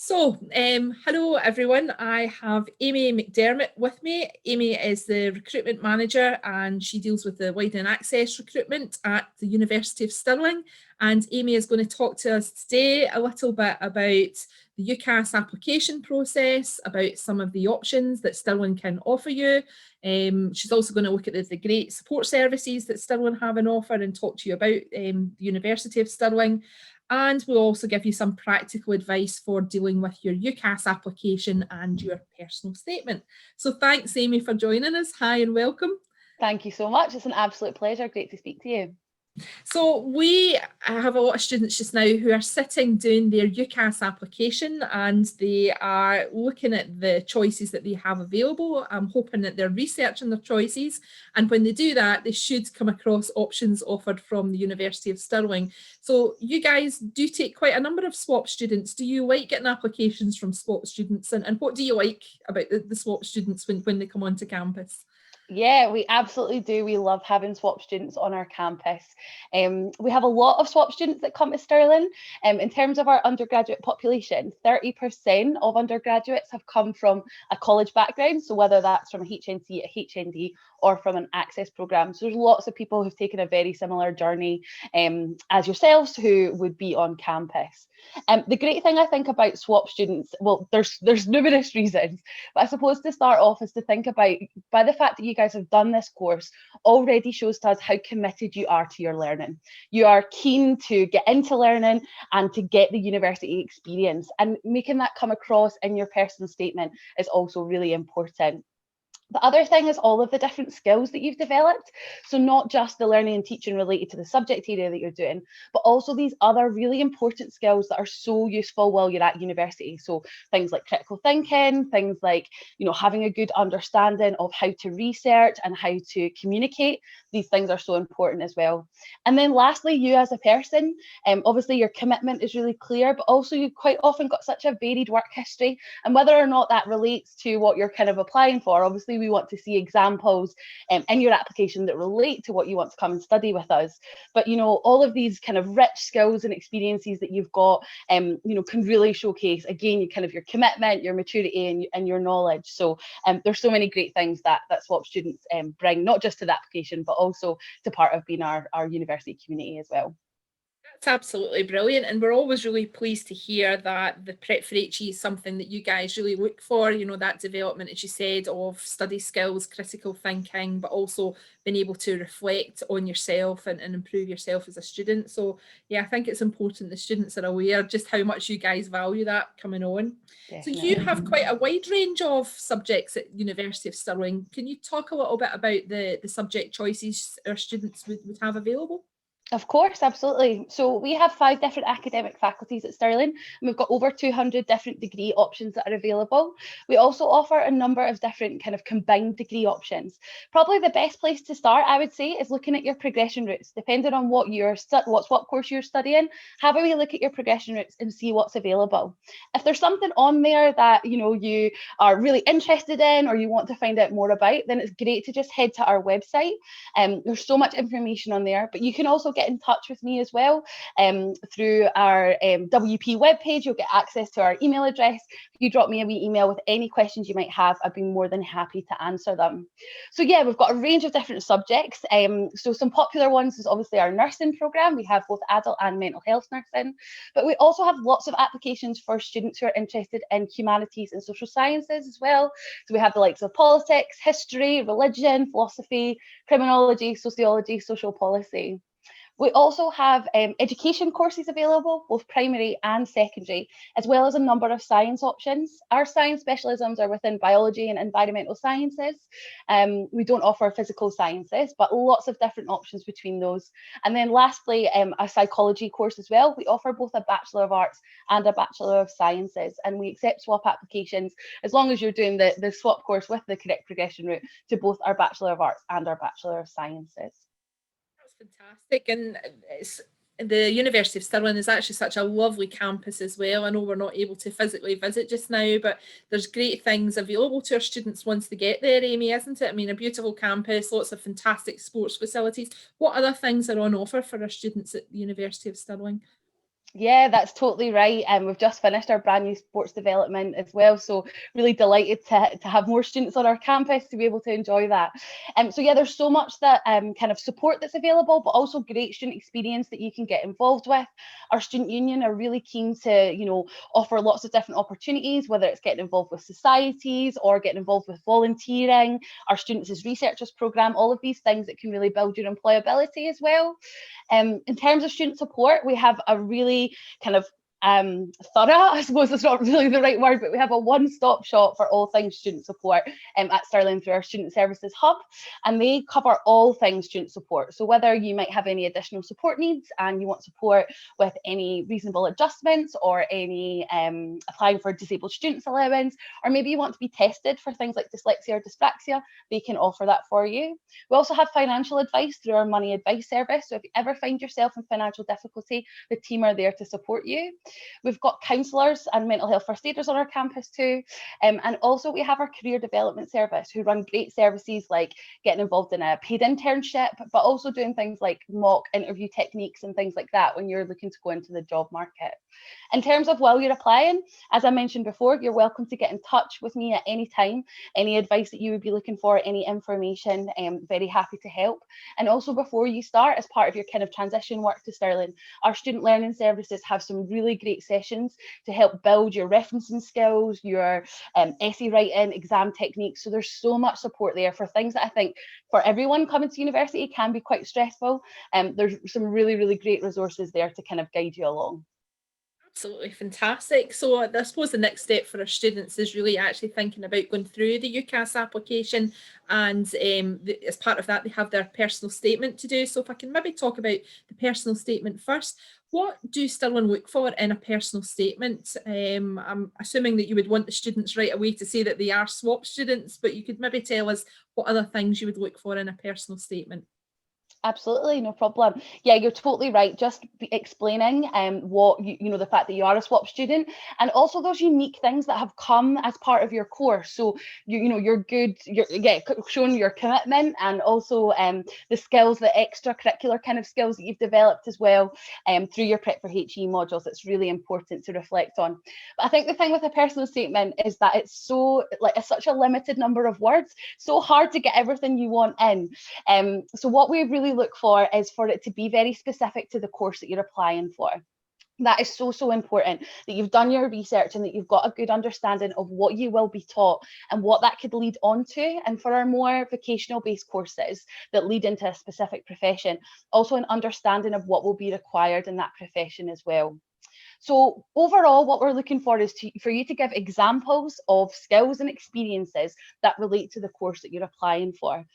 Hello everyone. I have Amy McDermott with me. Amy is the recruitment manager and she deals with the widening access recruitment at the University of Stirling. And Amy is going to talk to us today a little bit about the UCAS application process, about some of the options that Stirling can offer you. She's also going to look at the great support services that Stirling have on offer and talk to you about the University of Stirling. And we'll also give you some practical advice for dealing with your UCAS application and your personal statement. So thanks, Amy, for joining us. Hi and welcome. Thank you so much. It's an absolute pleasure. Great to speak to you. So we have a lot of students just now who are sitting doing their UCAS application and they are looking at the choices that they have available. I'm hoping that they're researching their choices, and when they do that, they should come across options offered from the University of Stirling. So you guys do take quite a number of SWAP students. Do you like getting applications from SWAP students, and what do you like about the SWAP students when they come onto campus? Yeah, we absolutely do. We love having SWAP students on our campus. We have a lot of SWAP students that come to Stirling. In terms of our undergraduate population, 30% of undergraduates have come from a college background. So whether that's from a HNC, a HND, or from an access programme. So there's lots of people who've taken a very similar journey as yourselves who would be on campus. The great thing I think about SWAP students, well, there's numerous reasons, but I suppose to start off is to think about, by the fact that you guys have done this course, already shows to us how committed you are to your learning. You are keen to get into learning and to get the university experience, and making that come across in your personal statement is also really important. The other thing is all of the different skills that you've developed. So not just the learning and teaching related to the subject area that you're doing, but also these other really important skills that are so useful while you're at university. So things like critical thinking, things like, having a good understanding of how to research and how to communicate. These things are so important as well. And then lastly, you as a person, obviously your commitment is really clear, but also you've quite often got such a varied work history, and whether or not that relates to what you're kind of applying for, obviously we want to see examples in your application that relate to what you want to come and study with us. But all of these kind of rich skills and experiences that you've got can really showcase again your commitment, your maturity, and your knowledge. So there's so many great things that SWAP students bring, not just to the application but also to part of being our university community as well. That's absolutely brilliant, and we're always really pleased to hear that the Prep for HE is something that you guys really look for, that development, as you said, of study skills, critical thinking, but also being able to reflect on yourself and improve yourself as a student. So yeah, I think it's important the students are aware just how much you guys value that coming on. Definitely. So you have quite a wide range of subjects at University of Stirling. Can you talk a little bit about the subject choices our students would have available? Of course, absolutely. So we have 5 different academic faculties at Stirling, and we've got over 200 different degree options that are available. We also offer a number of different kind of combined degree options. Probably the best place to start, I would say, is looking at your progression routes. Depending on what course you're studying, have a wee look at your progression routes and see what's available. If there's something on there that you are really interested in or you want to find out more about, then it's great to just head to our website. There's so much information on there, but you can also get in touch with me as well through our WP webpage. You'll get access to our email address. If you drop me a wee email with any questions you might have, I'd be more than happy to answer them. So yeah, we've got a range of different subjects. So some popular ones is obviously our nursing programme. We have both adult and mental health nursing, but we also have lots of applications for students who are interested in humanities and social sciences as well. So we have the likes of politics, history, religion, philosophy, criminology, sociology, social policy. We also have education courses available, both primary and secondary, as well as a number of science options. Our science specialisms are within biology and environmental sciences. We don't offer physical sciences, but lots of different options between those. And then lastly, a psychology course as well. We offer both a Bachelor of Arts and a Bachelor of Sciences, and we accept SWAP applications as long as you're doing the SWAP course with the correct progression route to both our Bachelor of Arts and our Bachelor of Sciences. Fantastic. And the University of Stirling is actually such a lovely campus as well. I know we're not able to physically visit just now, but there's great things available to our students once they get there, Amy, isn't it? I mean, a beautiful campus, lots of fantastic sports facilities. What other things are on offer for our students at the University of Stirling? Yeah, that's totally right. And we've just finished our brand new sports development as well. So really delighted to have more students on our campus to be able to enjoy that. So yeah, there's so much that kind of support that's available, but also great student experience that you can get involved with. Our student union are really keen to, offer lots of different opportunities, whether it's getting involved with societies or getting involved with volunteering, our Students as Researchers programme, all of these things that can really build your employability as well. In terms of student support, we have a really kind of thorough, I suppose it's not really the right word, but we have a one-stop shop for all things student support at Stirling through our Student Services Hub, and they cover all things student support. So whether you might have any additional support needs and you want support with any reasonable adjustments or any applying for disabled students allowance, or maybe you want to be tested for things like dyslexia or dyspraxia, they can offer that for you. We also have financial advice through our money advice service. So if you ever find yourself in financial difficulty, the team are there to support you. We've got counsellors and mental health first aiders on our campus too. And also we have our career development service who run great services like getting involved in a paid internship, but also doing things like mock interview techniques and things like that when you're looking to go into the job market. In terms of while you're applying, as I mentioned before, you're welcome to get in touch with me at any time. Any advice that you would be looking for, any information, very happy to help. And also before you start, as part of your kind of transition work to Stirling, our student learning services have some really great sessions to help build your referencing skills, your essay writing, exam techniques. So there's so much support there for things that I think for everyone coming to university can be quite stressful. There's some really, really great resources there to kind of guide you along. Absolutely fantastic. So I suppose the next step for our students is really actually thinking about going through the UCAS application, and as part of that they have their personal statement to do. So if I can maybe talk about the personal statement first. What do Stirling look for in a personal statement? I'm assuming that you would want the students right away to say that they are SWAP students, but you could maybe tell us what other things you would look for in a personal statement. Absolutely, no problem. Yeah, you're totally right. Just explaining what you know, the fact that you are a SWAP student, and also those unique things that have come as part of your course. So you're good. You're showing your commitment, and also the skills, the extracurricular kind of skills that you've developed as well through your Prep for HE modules. It's really important to reflect on. But I think the thing with a personal statement is that it's such a limited number of words, so hard to get everything you want in. So what we really look for is for it to be very specific to the course that you're applying for. That is so important, that you've done your research and that you've got a good understanding of what you will be taught and what that could lead on to. And for our more vocational based courses that lead into a specific profession, also an understanding of what will be required in that profession as well. So overall, what we're looking for is for you to give examples of skills and experiences that relate to the course that you're applying for.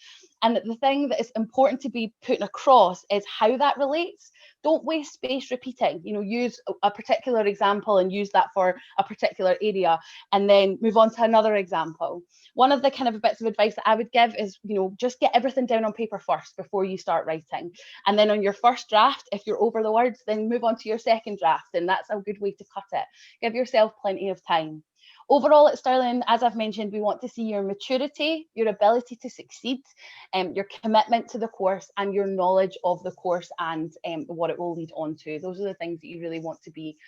And the thing that is important to be put across is how that relates. Don't waste space repeating. Use a particular example and use that for a particular area, and then move on to another example. One of the kind of bits of advice that I would give is, just get everything down on paper first before you start writing. And then on your first draft, if you're over the words, then move on to your second draft. And that's a good way to cut it. Give yourself plenty of time. Overall at Stirling, as I've mentioned, we want to see your maturity, your ability to succeed, your commitment to the course, and your knowledge of the course and what it will lead on to. Those are the things that you really want to be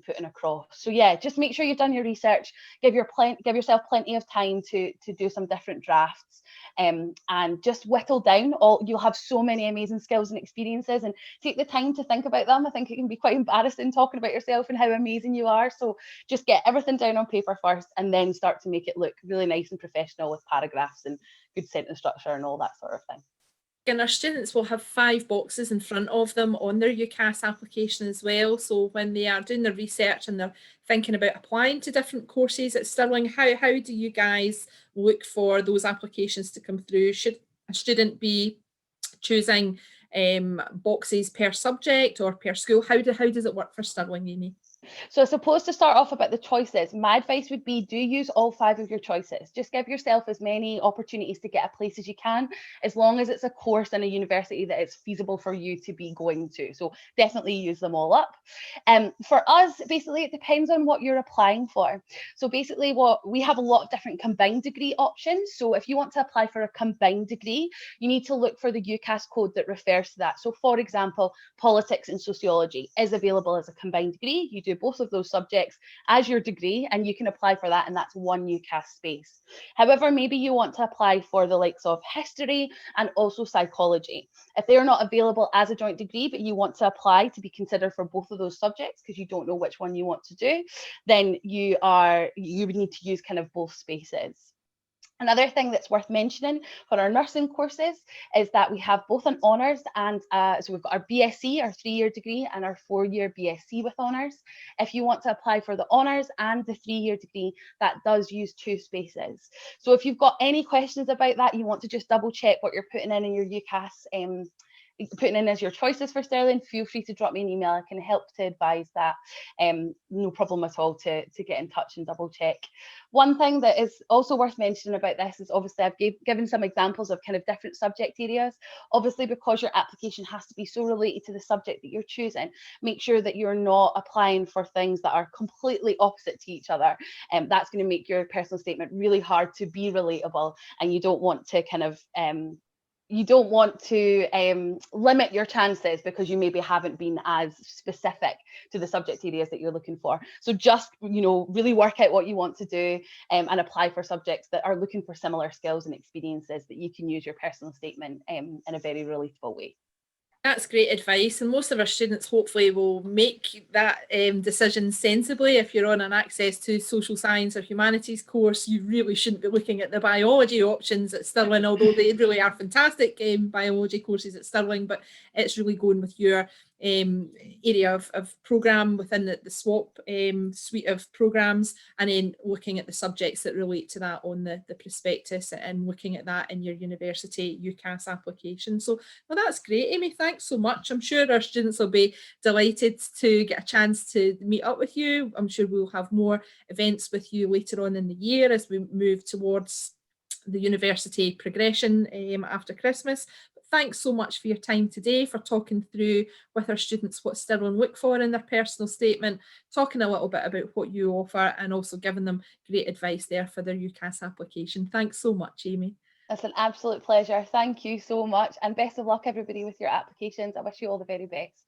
putting across. So yeah, just make sure you've done your research, give yourself plenty of time to do some different drafts, and just whittle down you'll have so many amazing skills and experiences, and take the time to think about them. I think it can be quite embarrassing talking about yourself and how amazing you are. So just get everything down on paper first, and then start to make it look really nice and professional with paragraphs and good sentence structure and all that sort of thing. And our students will have 5 boxes in front of them on their UCAS application as well. So when they are doing their research and they're thinking about applying to different courses at Stirling, how do you guys look for those applications to come through? Should a student be choosing boxes per subject or per school? How does it work for Stirling Uni? So I suppose to start off about the choices, my advice would be do use all 5 of your choices. Just give yourself as many opportunities to get a place as you can, as long as it's a course in a university that it's feasible for you to be going to. So definitely use them all up. For us, basically, it depends on what you're applying for. So basically, what we have a lot of different combined degree options. So if you want to apply for a combined degree, you need to look for the UCAS code that refers to that. So for example, politics and sociology is available as a combined degree. You do both of those subjects as your degree and you can apply for that, and that's one UCAS space. However, maybe you want to apply for the likes of history and also psychology. If they are not available as a joint degree, but you want to apply to be considered for both of those subjects because you don't know which one you want to do, then you would need to use kind of both spaces. Another thing that's worth mentioning for our nursing courses is that we have both an honours and so we've got our BSc, our 3-year degree, and our 4-year BSc with honours. If you want to apply for the honours and the 3-year degree, that does use 2 spaces. So if you've got any questions about that, you want to just double check what you're putting in your UCAS, putting in as your choices for Stirling, feel free to drop me an email. I can help to advise that. No problem at all to get in touch and double check. One thing that is also worth mentioning about this is obviously I've given some examples of kind of different subject areas. Obviously, because your application has to be so related to the subject that you're choosing, make sure that you're not applying for things that are completely opposite to each other. That's going to make your personal statement really hard to be relatable, and you don't want to kind of limit your chances because you maybe haven't been as specific to the subject areas that you're looking for. So just, really work out what you want to do and apply for subjects that are looking for similar skills and experiences that you can use your personal statement in a very relatable way. That's great advice, and most of our students hopefully will make that decision sensibly. If you're on an access to social science or humanities course, you really shouldn't be looking at the biology options at Stirling, although they really are fantastic biology courses at Stirling, but it's really going with your area of programme within the SWAP suite of programmes, and then looking at the subjects that relate to that on the prospectus and looking at that in your university UCAS application. So, well, that's great, Amy. Thanks so much. I'm sure our students will be delighted to get a chance to meet up with you. I'm sure we'll have more events with you later on in the year as we move towards the university progression after Christmas. But thanks so much for your time today, for talking through with our students what Stirling look for in their personal statement, talking a little bit about what you offer, and also giving them great advice there for their UCAS application. Thanks so much, Amy. It's an absolute pleasure. Thank you so much, and best of luck everybody with your applications. I wish you all the very best.